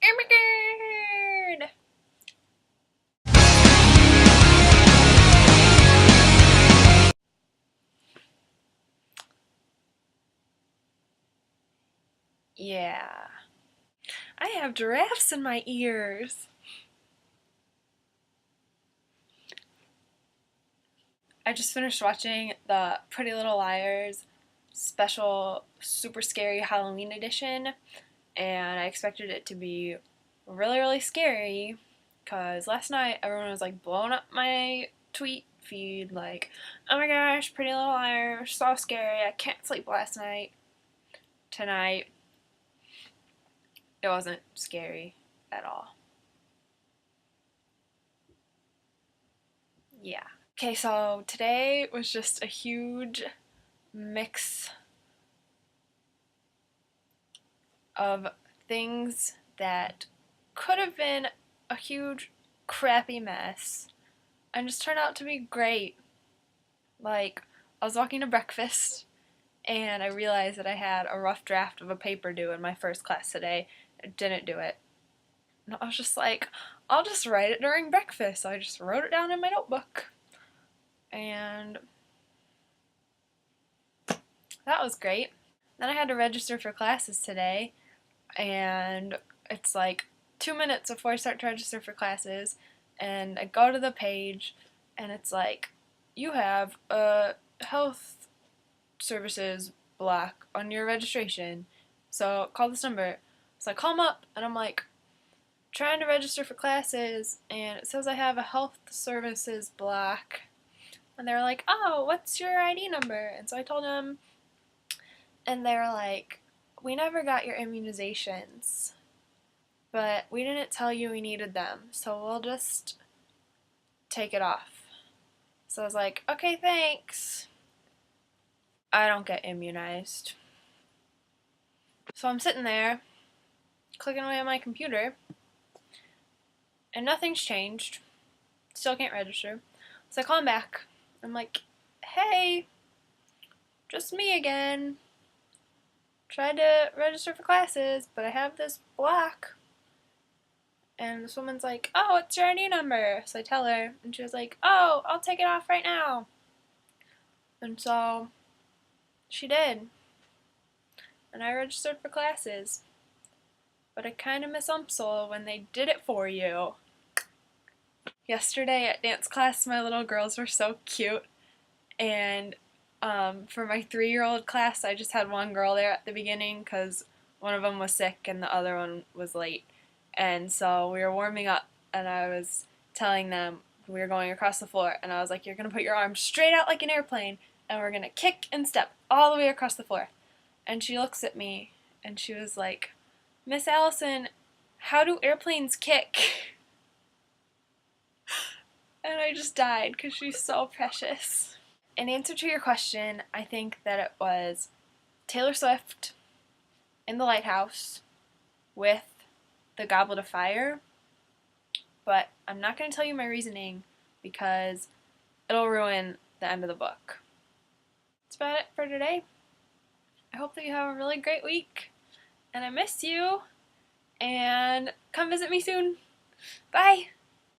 Oh my god! Yeah. I have giraffes in my ears. I just finished watching the Pretty Little Liars special super scary Halloween edition, and I expected it to be really, really scary because last night everyone was like blowing up my tweet feed like, oh my gosh, Pretty Little Liars, so scary, I can't sleep last night. Tonight, it wasn't scary at all. Yeah. Okay, so today was just a huge mix of things that could have been a huge crappy mess and just turned out to be great. Like, I was walking to breakfast and I realized that I had a rough draft of a paper due in my first class today. I didn't do it. And I was just like, I'll just write it during breakfast. So I just wrote it down in my notebook. And that was great. Then I had to register for classes today, and it's like 2 minutes before I start to register for classes, and I go to the page, and it's like, you have a health services block on your registration, so call this number. So I call them up, and I'm like, trying to register for classes, and it says I have a health services block. And they were like, oh, what's your ID number? And so I told them, and they were like, we never got your immunizations, but we didn't tell you we needed them, so we'll just take it off. So I was like, okay, thanks. I don't get immunized. So I'm sitting there, clicking away on my computer, and nothing's changed. Still can't register. So I call him back. I'm like, hey, just me again. Tried to register for classes, but I have this block. And this woman's like, oh, what's your ID number? So I tell her, and she was like, oh, I'll take it off right now. And so she did. And I registered for classes. But I kind of miss UMSL when they did it for you. Yesterday at dance class, my little girls were so cute. And for my 3-year-old class, I just had one girl there at the beginning because one of them was sick and the other one was late. And so we were warming up, and I was telling them we were going across the floor, and I was like, you're going to put your arms straight out like an airplane, and we're going to kick and step all the way across the floor. And she looks at me, and she was like, Miss Allison, how do airplanes kick? And I just died because she's so precious. In answer to your question, I think that it was Taylor Swift in the lighthouse with the Goblet of Fire, but I'm not going to tell you my reasoning because it'll ruin the end of the book. That's about it for today. I hope that you have a really great week, and I miss you, and come visit me soon. Bye!